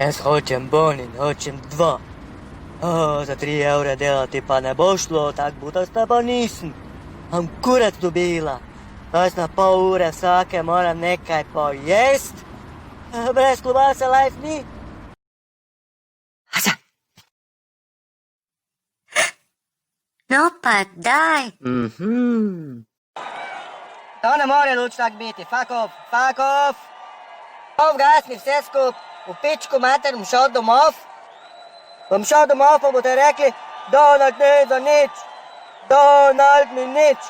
Jaz hočem bon in hočem 2. Za 3 evre delati pa ne bo šlo, tak butasta pa nisem. Am kurac dobila. Jaz na pol ure vsake moram nekaj pojest. Brez klobase life ni. Haza. No pa daj. To ne more luč tak biti, fuck off, fuck off. Gasni vse skup, v pičku mater bom šel domov. Bom šel domov, pa boste rekli, Donald ni za nič. Donald ni nič.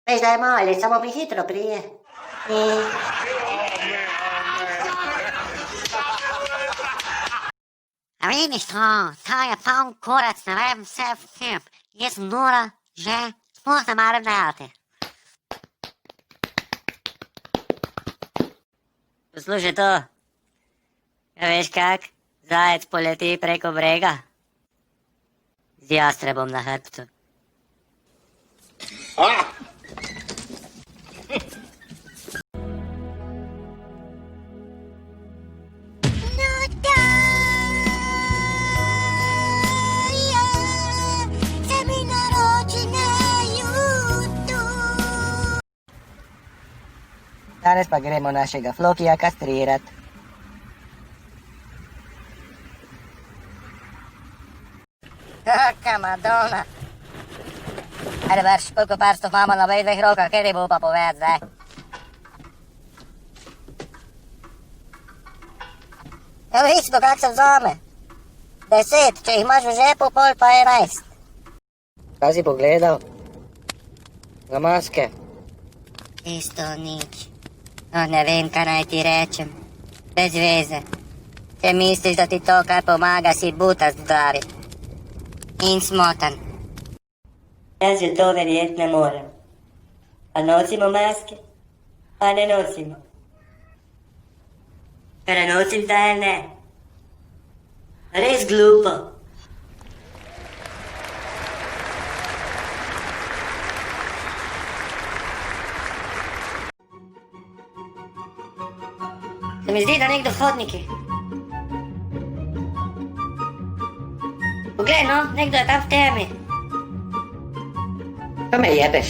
Veš, da je mali, samo mi hitro prije. A vidiš to je poln kurac, ne vem vse v tem. Jaz sem nora, že, sploh ne maram delati. Poslušaj to. Ja, veš kak? Zajec poleti preko brega. Z jastrebom na hrbtu. Danes pa gremo našega Flokija kastrirat. Kaka Madonna. Ajde vrš, koliko prstov imamo na obeh rokah, kaj ti bo pa povedati zdaj? Evo isto, kak se vzame. 10, če jih imaš v žepu, pol pa 11. Kaj si pogledal? Za maske. Isto nič. No, ne vem, kaj naj ti rečem. Bez veze. Če misliš, da ti to kaj pomaga, si butast zdravi. In smotan. Jaz že to verjet ne morem. A nosimo maske? A ne nosimo? Ker ne nosim, zdaj ne. Res glupo. Se mi zdi, da nekdo v hodniki. Poglej, no, nekdo je tam v temi. Ko me jebeš?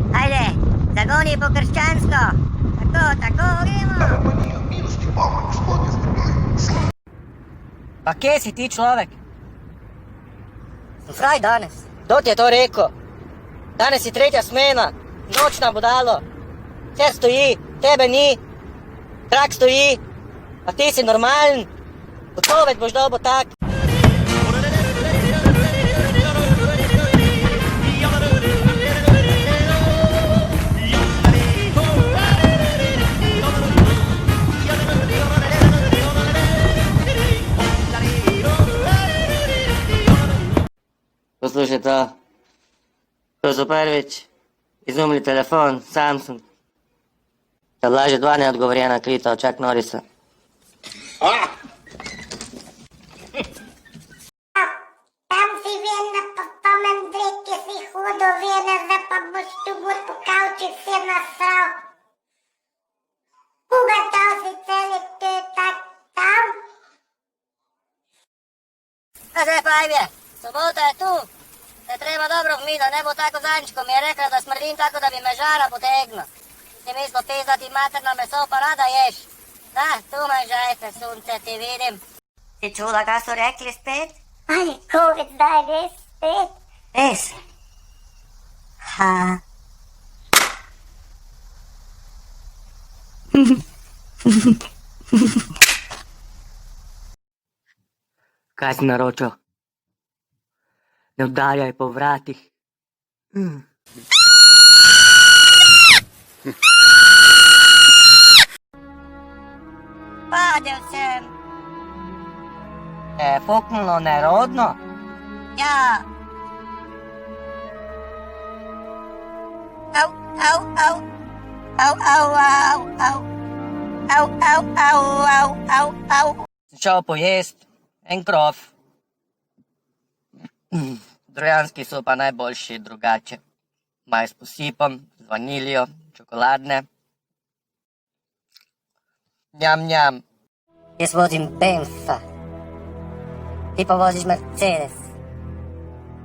Ajde, zagoni po krščansko. Tako, gremo. Pa kje si ti človek? Sem fraj danes. Kdo ti je to rekel? Danes je 3. smena, nočna budalo. Vse stoji, tebe ni, trak stoji, a ti si normalen. Odpoved boš dobil tak. Poslušaj to. To so prvič izumili telefon, Samsung. Da laže 2 neodgovorjena klita od Chuck Norrisa. Tam si ven na pomen dreke si hodo vena, zdaj pa boš tu gor po kavči vse nasral. Kuga to si celi te tak tam? A zdaj pa ajde, sobota je tu. Se treba dobro vmiti, da ne bo tako zanjčko. Mi je rekla, da smrdim tako, da bi me žara potegnil. Si mislo pizdati materno meso, pa rada ješ. Da, tu me žajte, sunce, ti vidim. Si čula, kaj so rekli spet? Ali COVID zdaj res spet? Res. Ha. Kaj si naročil? Ne udarjaj po vratih. Padel sem. Je fuknulo nerodno? Ja. Au, au, au. Au, au, au, au. Sem šel pojest, en krof. Trojanski so pa najboljši drugače. Imajo s posipom, z vaniljo, čokoladne. Njam, njam. Jaz vozim Benfa. Ti pa voziš Mercedes.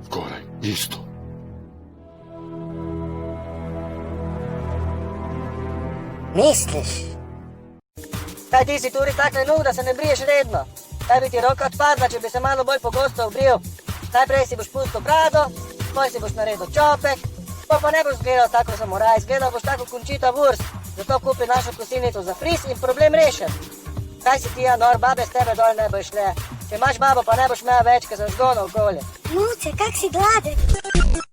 Skoraj isto. Misliš? Kaj ti si tudi tak lenug, da se ne briješ redno? Kaj bi ti roka odpadla, če bi se malo bolj pogosto obril? Najprej si boš pustil brado, potem si boš naredil čopek, pa ne boš izgledal tako samuraj, izgledal boš tako Conchita Wurst. Zato kupi našo kosilnico za fris in problem rešen. Kaj si ti, ja, nor, babe s tebe dol ne bo šle. Če imaš babo, pa ne boš imel več, ker sem zgonil okolje. Muce, kak si gladek.